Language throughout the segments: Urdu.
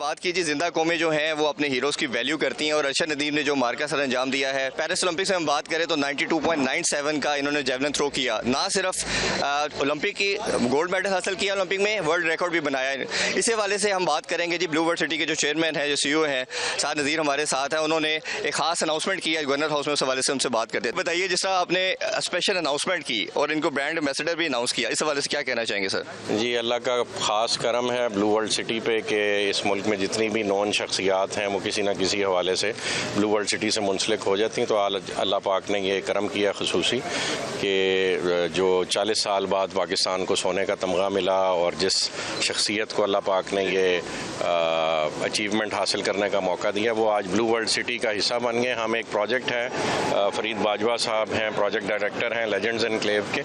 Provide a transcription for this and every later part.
بات کی جی زندہ قومیں جو ہیں وہ اپنے ہیروز کی ویلیو کرتی ہیں، اور ارشد ندیم نے جو مارکا سر انجام دیا ہے، پیرس اولمپکس میں ہم بات کریں تو 92.97 کا انہوں نے جیولن تھرو کیا، نہ صرف اولمپک کی گولڈ میڈل حاصل کیا اولمپک میں، ورلڈ ریکارڈ بھی بنایا ہے۔ اسی حوالے سے ہم بات کریں گے جی بلو ورلڈ سٹی کے جو چیئرمین ہیں، جو سی او ہیں سعد نذیر ہمارے ساتھ ہیں، انہوں نے ایک خاص اناؤنسمنٹ کیا گورنر ہاؤس میں، اس حوالے سے ہم سے بات کرتے ہیں۔ بتائیے جس طرح آپ نے اسپیشل اناؤنسمنٹ کی اور ان کو برانڈ ایمبیسڈر بھی اناؤنس کیا، اس حوالے سے کیا کہنا چاہیں گے سر؟ جی اللہ کا خاص کرم ہے بلو ورلڈ سٹی پہ کہ اس ملک میں جتنی بھی نون شخصیات ہیں وہ کسی نہ کسی حوالے سے بلو ورلڈ سٹی سے منسلک ہو جاتی ہیں، تو اللہ پاک نے یہ کرم کیا خصوصی کہ جو 40 سال بعد پاکستان کو سونے کا تمغہ ملا اور جس شخصیت کو اللہ پاک نے یہ اچیومنٹ حاصل کرنے کا موقع دیا وہ آج بلو ورلڈ سٹی کا حصہ بن گئے۔ ہم ایک پروجیکٹ ہے، فرید باجوہ صاحب ہیں پروجیکٹ ڈائریکٹر ہیں لیجنڈز انکلیو کے،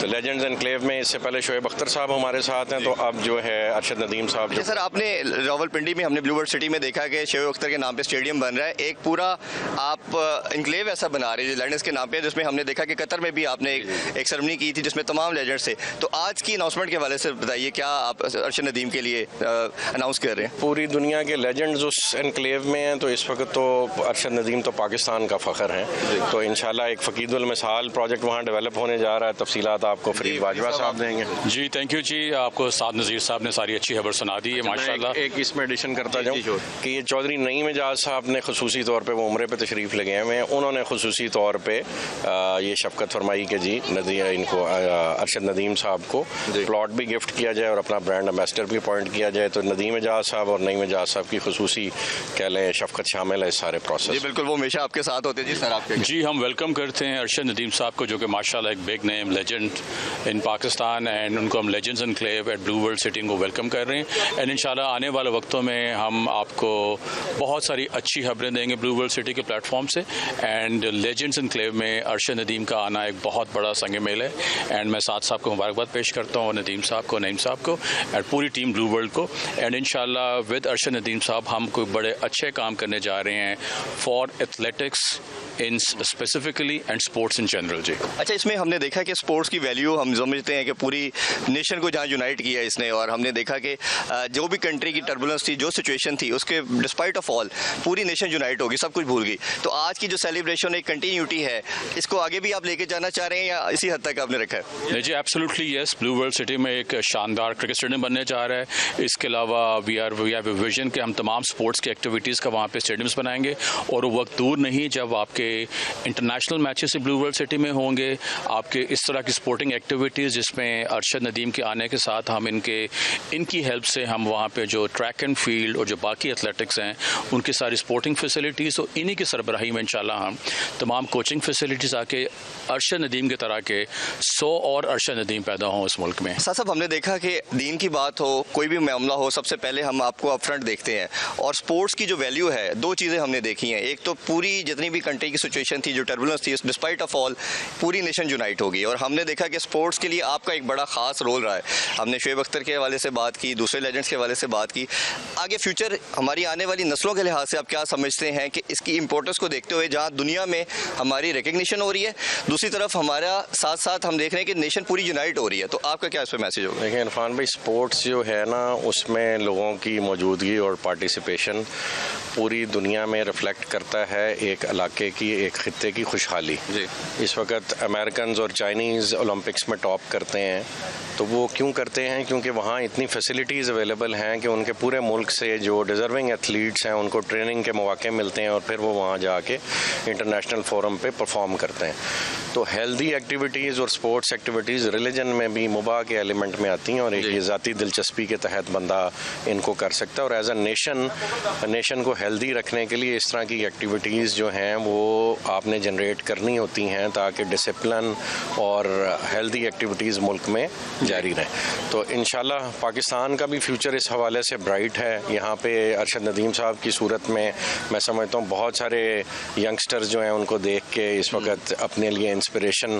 تو لیجنڈز انکلیو میں اس سے پہلے شعیب اختر صاحب ہمارے ساتھ ہیں، تو اب جو ہے ارشد ندیم صاحب سر آپ نے راولپنڈی میں ہم نے بلو ورلڈ سٹی میں دیکھا کہ شعیب اختر کے نام پہ اسٹیڈیم بن رہا ہے، ایک پورا آپ انکلیو ایسا بنا رہے ہیں لیجنڈز کے نام پہ، جس میں ہم نے دیکھا کہ قطر میں بھی آپ نے ایک سرمنی کی تھی جس میں تمام لیجنڈز تھے، تو آج کی اناؤنسمنٹ کے حوالے سے بتائیے کیا آپ ارشد ندیم کے لیے اناؤنس کر رہے ہیں؟ پوری دنیا کے لیجنڈز اس انکلیو میں ہیں، تو اس وقت تو ارشد ندیم تو پاکستان کا فخر ہیں، تو انشاءاللہ ایک فقید المثال پروجیکٹ وہاں ڈیولپ ہونے جا رہا ہے، تفصیلات آپ کو فرید باجوہ صاحب دیں گے۔ جی تھینک یو جی، آپ کو سعد نذیر صاحب نے ساری اچھی خبر سنا دی ہے ماشاءاللہ۔ ایک اس میں ایڈیشن کرتا جاؤں کہ یہ چودھری نعیم اعجاز صاحب نے خصوصی طور پہ وہ عمرے پہ تشریف لے گئے ہیں، انہوں نے خصوصی طور پہ یہ شفقت فرمائی کہ جی ان کو ارشد ندیم صاحب کو پلاٹ بھی گفٹ کیا جائے اور اپنا برانڈ ایمبیسڈر بھی اپوائنٹ کیا جائے، تو ندیم اعجاز صاحب اور نعیم اعجاز صاحب کی خصوصی کہہ لیں شفقت شامل ہے اس سارے پروسیس۔ جی بالکل، وہ ہمیشہ آپ کے ساتھ ہوتے ہیں۔ جی سر آپ جی ہم ویلکم کرتے ہیں ارشد ندیم صاحب کو جو کہ ماشاءاللہ ایک big name legend in Pakistan, and ان کو ہم legends enclave at blue world city کو ویلکم کر رہے ہیں، اینڈ انشاءاللہ آنے والے وقتوں میں ہم آپ کو بہت ساری اچھی خبریں دیں گے بلو ورلڈ سٹی کے پلیٹ فارم سے، اینڈ لیجنڈز انکلیو میں ارشد ندیم کا آنا ایک بہت بڑا سنگ میل ہے، اینڈ میں سعد صاحب کو مبارکباد پیش کرتا ہوں، ندیم صاحب کو، نعیم صاحب کو، اینڈ پوری ٹیم بلو ورلڈ کو، اینڈ انشاءاللہ ود ارشد ندیم صاحب ہم کوئی بڑے اچھے کام کرنے جا رہے ہیں for athletics in specifically and sports in general. جی اچھا، اس میں ہم نے دیکھا کہ اسپورٹس کی ویلیو ہم سمجھتے ہیں کہ پوری نیشن کو جہاں یونائٹ کیا اس نے، اور ہم نے دیکھا کہ جو بھی کنٹری کی ٹربولنس تھی، جو سچویشن تھی، اس کے ڈسپائٹ آف آل پوری نیشن یونائٹ ہوگی، سب کچھ بھول گئی، تو آج کی جو سیلیبریشن ایک کنٹینیوٹی ہے، اس کو آگے بھی آپ لے کے جانا چاہ رہے ہیں یا اسی حد تک آپ نے رکھا ہے؟ جی ایبسلیوٹلی یس، بلو ورلڈ سٹی میں ایک شاندار کرکٹ اسٹیڈیم بننے جا رہا ہے، اس کے علاوہ وی ہیو اے ویژن کہ ہم تمام اسپورٹس کی ایکٹیویٹیز کا وہاں پہ اسٹیڈیمس بنائیں گے، اور وہ وقت دور نہیں جب آپ کے international matches blue world city میں ہوں گے، آپ کے اس طرح کی اسپورٹنگ ایکٹیویٹیز جس میں ارشد ندیم کے آنے کے ساتھ ہم ان کی ہیلپ سے ہم وہاں پہ جو ٹریک اینڈ فیلڈ اور جو باقی ایتھلیٹکس ہیں ان کی ساری اسپورٹنگ فیسلٹیز، اور انہی کی سربراہی میں انشاءاللہ ہم تمام کوچنگ فیسلٹیز آ کے ارشد ندیم کی طرح کے 100 اور ارشد ندیم پیدا ہوں اس ملک میں۔ صاحب ہم نے دیکھا کہ دین کی بات ہو، کوئی بھی معاملہ ہو، سب سے پہلے ہم آپ کو اپ فرنٹ دیکھتے ہیں، اور اسپورٹس کی جو ویلیو ہے دو چیزیں ہم نے دیکھی ہیں، ایک تو پوری جتنی بھی کنٹری کی سچویشن تھی، جو ٹربولنس تھی، ڈسپائٹ آف آل پوری نیشن یونائٹ ہوگی، اور ہم نے دیکھا کہ اسپورٹس کے لیے آپ کا ایک بڑا خاص رول رہا ہے۔ ہم نے شعیب اختر کے حوالے سے بات کی، دوسرے لیجنڈس کے حوالے سے بات کی، آگے فیوچر ہماری آنے والی نسلوں کے لحاظ سے آپ کیا سمجھتے ہیں کہ اس کی امپورٹنس کو دیکھتے ہوئے جہاں دنیا میں ہماری ریکگنیشن ہو رہی ہے، دوسری طرف ہمارا ساتھ ساتھ ہم دیکھ رہے ہیں کہ نیشن پوری یونائٹ ہو رہی ہے، تو آپ کا کیا اس پہ میسج ہوگا؟ دیکھیں عرفان بھائی، اسپورٹس جو ہے نا اس میں لوگوں کی موجودگی اور پارٹیسپیشن پوری دنیا میں ریفلیکٹ کرتا ہے ایک علاقے کی، ایک خطے کی خوشحالی۔ جی اس وقت امریکنز اور چائنیز اولمپکس میں ٹاپ کرتے ہیں، تو وہ کیوں کرتے ہیں؟ کیونکہ وہاں اتنی فیسلٹیز اویلیبل ہیں کہ ان کے پورے ملک سے جو ڈیزرونگ ایتھلیٹس ہیں ان کو ٹریننگ کے مواقع ملتے ہیں، اور پھر وہ وہاں جا کے انٹرنیشنل فورم پہ پرفارم کرتے ہیں۔ تو ہیلدی ایکٹیویٹیز اور اسپورٹس ایکٹیویٹیز ریلیجن میں بھی مباح کے ایلیمنٹ میں آتی ہیں، اور ایک ذاتی دلچسپی کے تحت بندہ ان کو کر سکتا ہے، اور ایز اے نیشن کو ہیلدی رکھنے کے لیے اس طرح کی ایکٹیویٹیز جو ہیں وہ آپ نے جنریٹ کرنی ہوتی ہیں تاکہ ڈسپلن اور ہیلدی ایکٹیویٹیز ملک میں جاری رہیں۔ تو انشاءاللہ پاکستان کا بھی فیوچر اس حوالے سے برائٹ ہے۔ یہاں پہ ارشد ندیم صاحب کی صورت میں میں سمجھتا ہوں بہت سارے ینگسٹرز جو ہیں ان کو دیکھ کے اس وقت اپنے لیے انسپریشن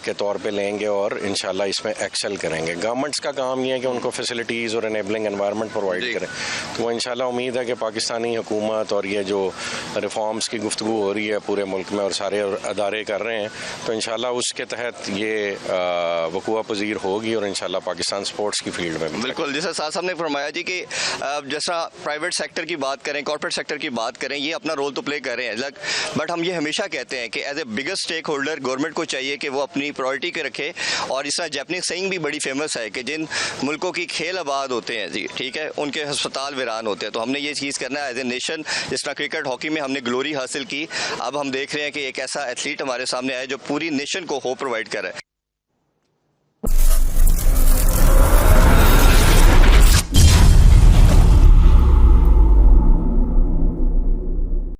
کے طور پہ لیں گے اور انشاءاللہ اس میں ایکسل کریں گے. گورنمنٹس کا کام یہ ہے کہ ان کو فیسلٹیز اور انیبلنگ انوائرمنٹ پرووائڈ کریں, تو وہ انشاءاللہ امید ہے کہ پاکستانی حکومت اور یہ جو ریفارمز کی گفتگو ہو رہی ہے پورے ملک میں اور سارے ادارے کر رہے ہیں, تو انشاءاللہ اس کے تحت یہ وقوع پذیر ہوگی اور انشاءاللہ پاکستان سپورٹس کی فیلڈ میں بالکل. جیسا سعد صاحب نے فرمایا جی کہ جیسا پرائیویٹ سیکٹر کی بات کریں, کارپوریٹ سیکٹر کی بات کریں, یہ اپنا رول تو پلے کر رہے ہیں, بٹ ہم یہ ہمیشہ کہتے ہیں کہ as a biggest stake holder government کو چاہیے کہ وہ اپنی پرائرٹی کے رکھے. اور اس طرح جیپنیز سینگ بھی بڑی فیمس ہے کہ جن ملکوں کی کھیل آباد ہوتے ہیں جی, ٹھیک ہے, ان کے ہسپتال ویران ہوتے ہیں. تو ہم نے یہ چیز کرنا ہے ایز اے نیشن. جس طرح کرکٹ ہاکی میں ہم نے گلوری حاصل کی, اب ہم دیکھ رہے ہیں کہ ایک ایسا ایتھلیٹ ہمارے سامنے آیا جو پوری نیشن کو ہوپ پرووائڈ کر رہا ہے.